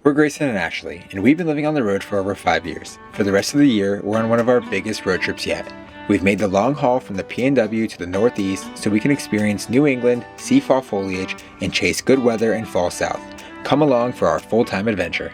We're Grayson and Ashley, and we've been living on the road for over 5 years. For the rest of the year, we're on one of our biggest road trips yet. We've made the long haul from the PNW to the Northeast so we can experience New England, see fall foliage, and chase good weather and fall south. Come along for our full-time adventure.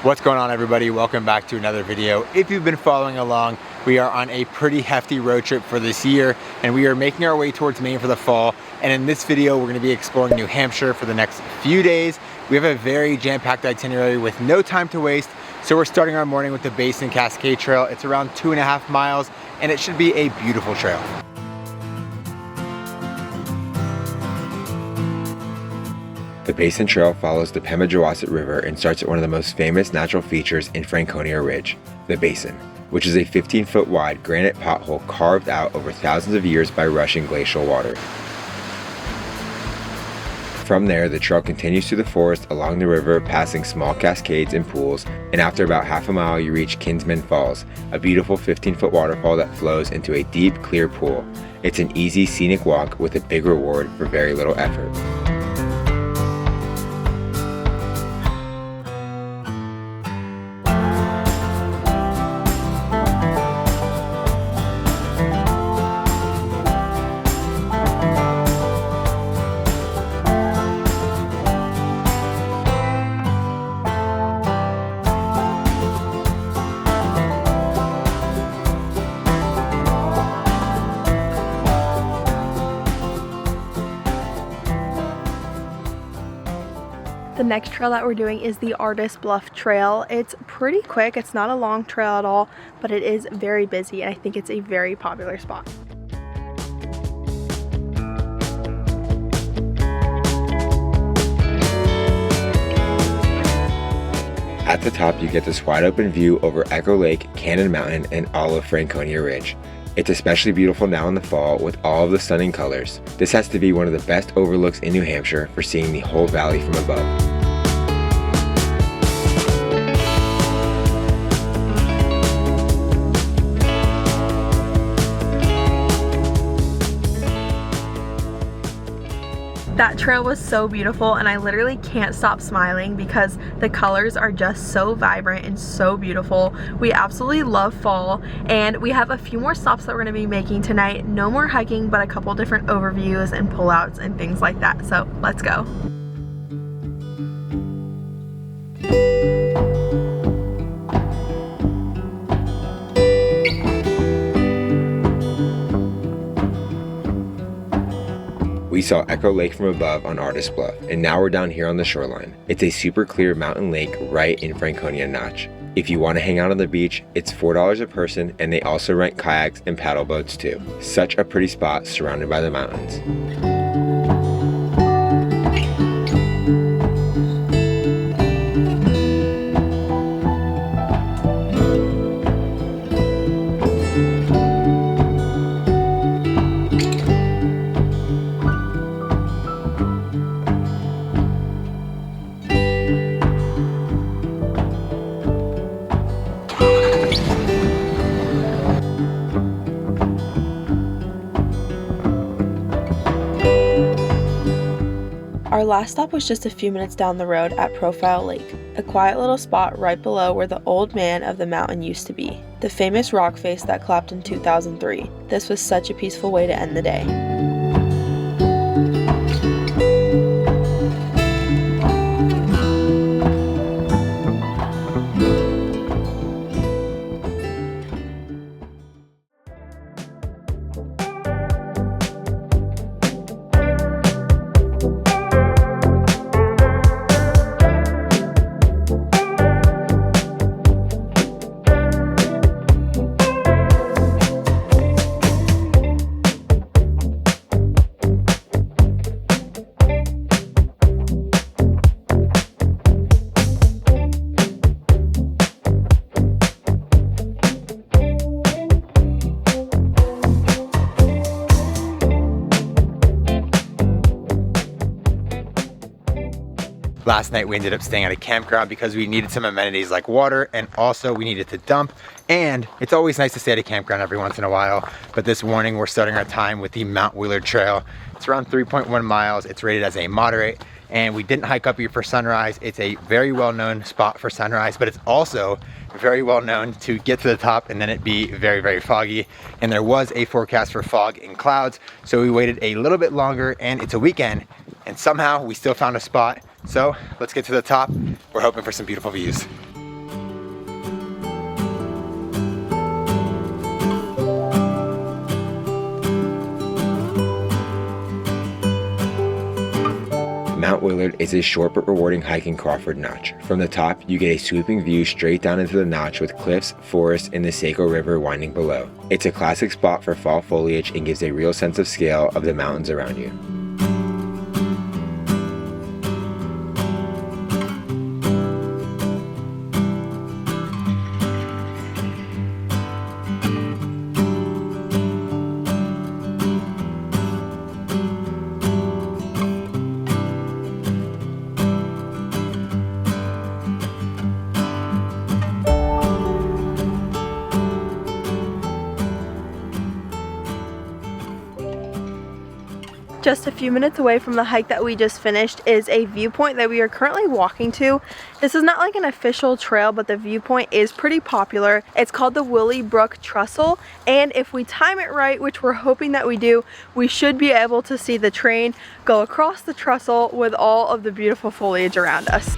What's going on, everybody? Welcome back to another video. If you've been following along, we are on a pretty hefty road trip for this year, and we are making our way towards Maine for the fall. And in this video, we're going to be exploring New Hampshire for the next few days. We have a very jam-packed itinerary with no time to waste. So we're starting our morning with the Basin Cascade Trail. It's around 2.5 miles, and it should be a beautiful trail. The Basin Trail follows the Pemigewasset River and starts at one of the most famous natural features in Franconia Ridge, the Basin, which is a 15-foot wide granite pothole carved out over thousands of years by rushing glacial water. From there, the trail continues through the forest along the river, passing small cascades and pools, and after about half a mile you reach Kinsman Falls, a beautiful 15-foot waterfall that flows into a deep, clear pool. It's an easy, scenic walk with a big reward for very little effort. The next trail that we're doing is the Artist Bluff Trail. It's pretty quick, it's not a long trail at all, but it is very busy and I think it's a very popular spot. At the top, you get this wide open view over Echo Lake, Cannon Mountain, and all of Franconia Ridge. It's especially beautiful now in the fall with all of the stunning colors. This has to be one of the best overlooks in New Hampshire for seeing the whole valley from above. That trail was so beautiful and I literally can't stop smiling because the colors are just so vibrant and so beautiful. We absolutely love fall, and we have a few more stops that we're going to be making tonight. No more hiking, but a couple different overviews and pullouts and things like that. So let's go. We saw Echo Lake from above on Artist Bluff, and now we're down here on the shoreline. It's a super clear mountain lake right in Franconia Notch. If you want to hang out on the beach, it's $4 a person, and they also rent kayaks and paddle boats too. Such a pretty spot surrounded by the mountains. Our last stop was just a few minutes down the road at Profile Lake, a quiet little spot right below where the old man of the mountain used to be, the famous rock face that collapsed in 2003. This was such a peaceful way to end the day. Last night we ended up staying at a campground because we needed some amenities like water, and also we needed to dump. And it's always nice to stay at a campground every once in a while, but this morning we're starting our time with the Mount Willard Trail. It's around 3.1 miles. It's rated as a moderate, and we didn't hike up here for sunrise. It's a very well-known spot for sunrise, but it's also very well known to get to the top and then it be very, very foggy. And there was a forecast for fog and clouds, so we waited a little bit longer, and it's a weekend, and somehow we still found a spot. So let's get to the top. We're hoping for some beautiful views. Mount Willard is a short but rewarding hike in Crawford Notch. From the top, you get a sweeping view straight down into the notch with cliffs, forests, and the Saco River winding below. It's a classic spot for fall foliage and gives a real sense of scale of the mountains around you. Just a few minutes away from the hike that we just finished is a viewpoint that we are currently walking to. This is not like an official trail, but the viewpoint is pretty popular. It's called the Willie Brook Trestle, and if we time it right, which we're hoping that we do, we should be able to see the train go across the trestle with all of the beautiful foliage around us.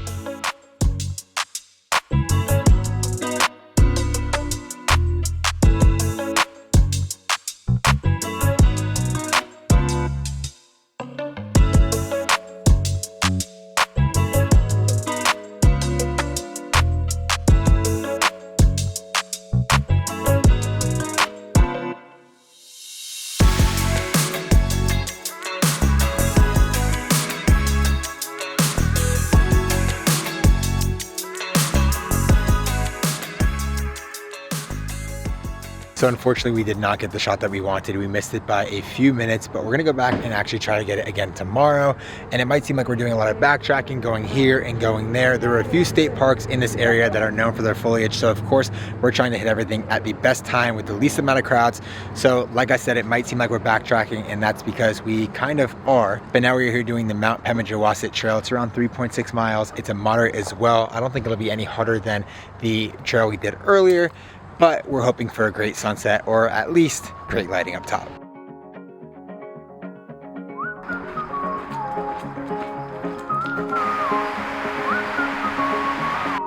So unfortunately we did not get the shot that we wanted. We missed it by a few minutes, but we're gonna go back and actually try to get it again tomorrow. And it might seem like we're doing a lot of backtracking, going here and going there. There are a few state parks in this area that are known for their foliage. So of course, we're trying to hit everything at the best time with the least amount of crowds. So like I said, it might seem like we're backtracking, and that's because we kind of are. But now we're here doing the Mount Pemigewasset Trail. It's around 3.6 miles. It's a moderate as well. I don't think it'll be any harder than the trail we did earlier, but we're hoping for a great sunset, or at least great lighting up top.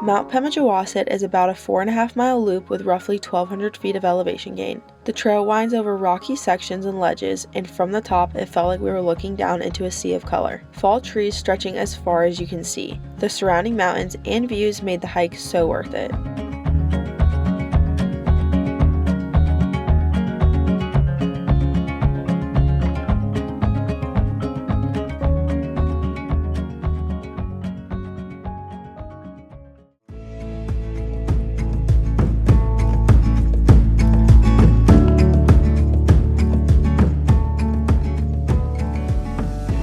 Mount Pemigewasset is about a 4.5-mile loop with roughly 1,200 feet of elevation gain. The trail winds over rocky sections and ledges, and from the top it felt like we were looking down into a sea of color. Fall trees stretching as far as you can see. The surrounding mountains and views made the hike so worth it.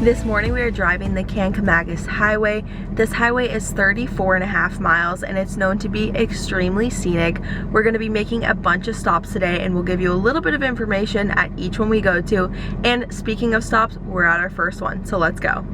This morning we are driving the Kancamagus Highway. This highway is 34.5 miles and it's known to be extremely scenic. We're going to be making a bunch of stops today, and we'll give you a little bit of information at each one we go to. And speaking of stops, we're at our first one, so let's go.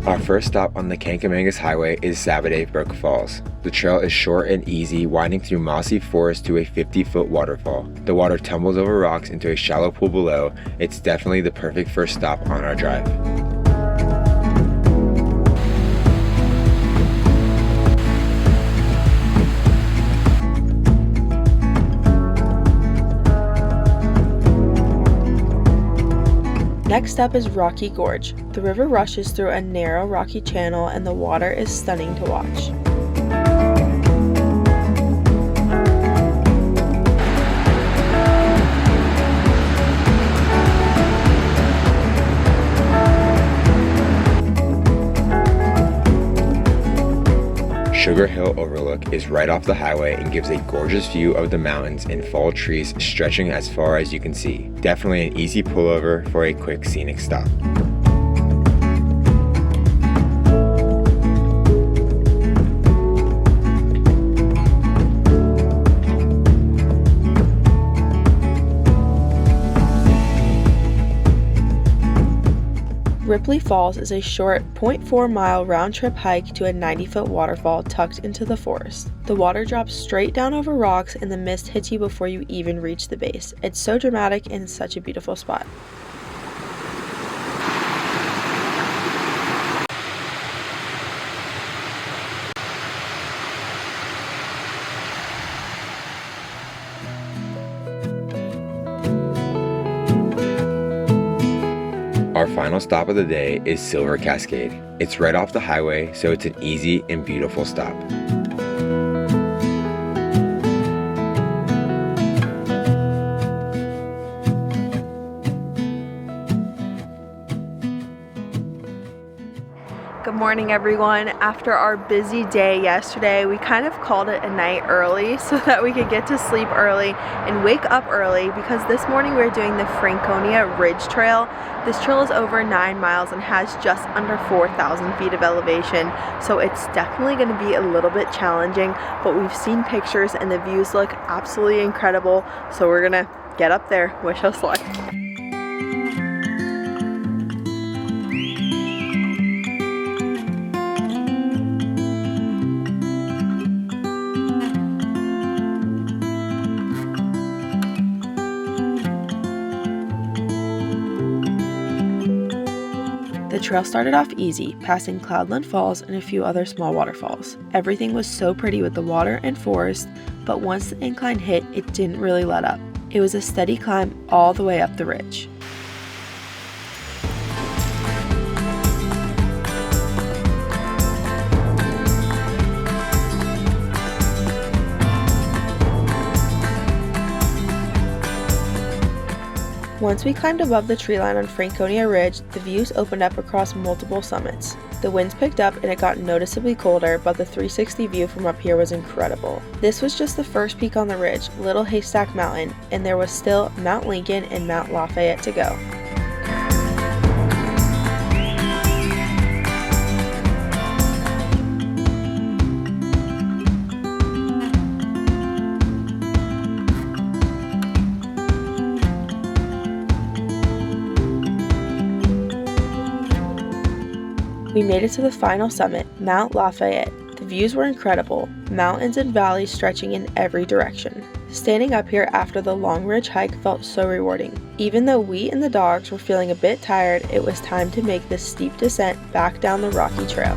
Our first stop on the Kancamagus Highway is Sabbaday Brook Falls. The trail is short and easy, winding through mossy forest to a 50-foot waterfall. The water tumbles over rocks into a shallow pool below. It's definitely the perfect first stop on our drive. Next up is Rocky Gorge. The river rushes through a narrow rocky channel and the water is stunning to watch. Sugar Hill overlook is right off the highway and gives a gorgeous view of the mountains and fall trees stretching as far as you can see. Definitely an easy pullover for a quick scenic stop. Ripley Falls is a short 0.4-mile round-trip hike to a 90-foot waterfall tucked into the forest. The water drops straight down over rocks and the mist hits you before you even reach the base. It's so dramatic and such a beautiful spot. Our final stop of the day is Silver Cascade. It's right off the highway, so it's an easy and beautiful stop. Good morning, everyone. After our busy day yesterday, we kind of called it a night early so that we could get to sleep early and wake up early, because this morning we're doing the Franconia Ridge trail. This trail is over 9 miles and has just under 4,000 feet of elevation, so it's definitely going to be a little bit challenging, but we've seen pictures and the views look absolutely incredible, so we're gonna get up there. Wish us luck. The trail started off easy, passing Cloudland Falls and a few other small waterfalls. Everything was so pretty with the water and forest, but once the incline hit, it didn't really let up. It was a steady climb all the way up the ridge. Once we climbed above the tree line on Franconia Ridge, the views opened up across multiple summits. The winds picked up and it got noticeably colder, but the 360 view from up here was incredible. This was just the first peak on the ridge, Little Haystack Mountain, and there was still Mount Lincoln and Mount Lafayette to go. We made it to the final summit, Mount Lafayette. The views were incredible, mountains and valleys stretching in every direction. Standing up here after the long ridge hike felt so rewarding. Even though we and the dogs were feeling a bit tired, it was time to make this steep descent back down the rocky trail.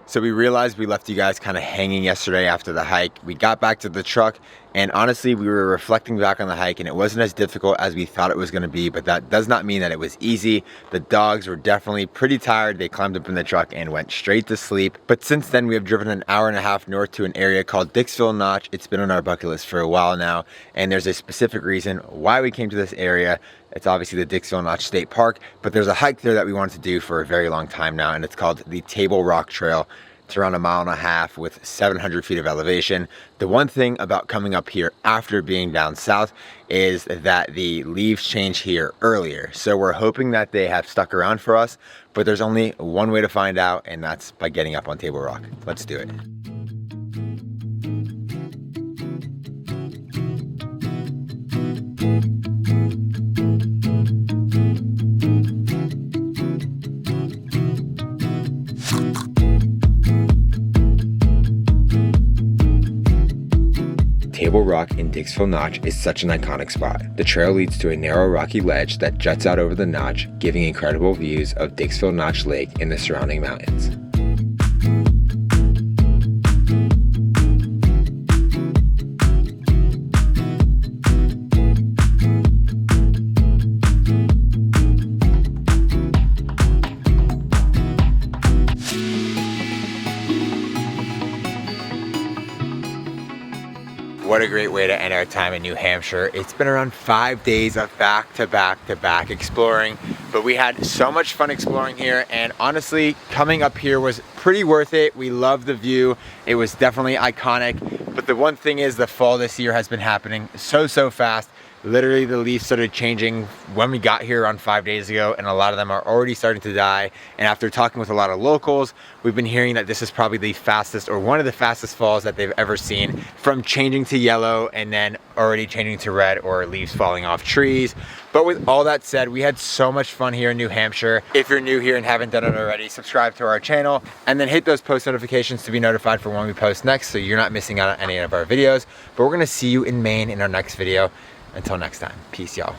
So we realized we left you guys kind of hanging yesterday after the hike. We got back to the truck, and honestly, we were reflecting back on the hike, and it wasn't as difficult as we thought it was going to be, but that does not mean that it was easy. The dogs were definitely pretty tired. They climbed up in the truck and went straight to sleep. But since then, we have driven an hour and a half north to an area called Dixvilld Notch. It's been on our bucket list for a while now, and there's a specific reason why we came to this area. It's obviously the Dixvilld Notch State Park, but there's a hike there that we wanted to do for a very long time now, and it's called the Table Rock Trail. It's around 1.5 miles with 700 feet of elevation. The one thing about coming up here after being down south is that the leaves change here earlier. So we're hoping that they have stuck around for us, but there's only one way to find out, and that's by getting up on Table Rock. Let's do it. Rock in Dixvilld Notch is such an iconic spot. The trail leads to a narrow rocky ledge that juts out over the notch, giving incredible views of Dixvilld Notch Lake and the surrounding mountains. What a great way to end our time in New Hampshire. It's been around 5 days of back-to-back exploring, but we had so much fun exploring here, and honestly, coming up here was pretty worth it. We loved the view. It was definitely iconic, but the one thing is the fall this year has been happening so fast. Literally, the leaves started changing when we got here around 5 days ago, and a lot of them are already starting to die. And after talking with a lot of locals, we've been hearing that this is probably the fastest, or one of the fastest falls that they've ever seen, from changing to yellow and then already changing to red, or leaves falling off trees. But with all that said, we had so much fun here in New Hampshire. If you're new here and haven't done it already, subscribe to our channel and then hit those post notifications to be notified for when we post next, so you're not missing out on any of our videos. But we're gonna see you in Maine in our next video. Until next time, peace, y'all.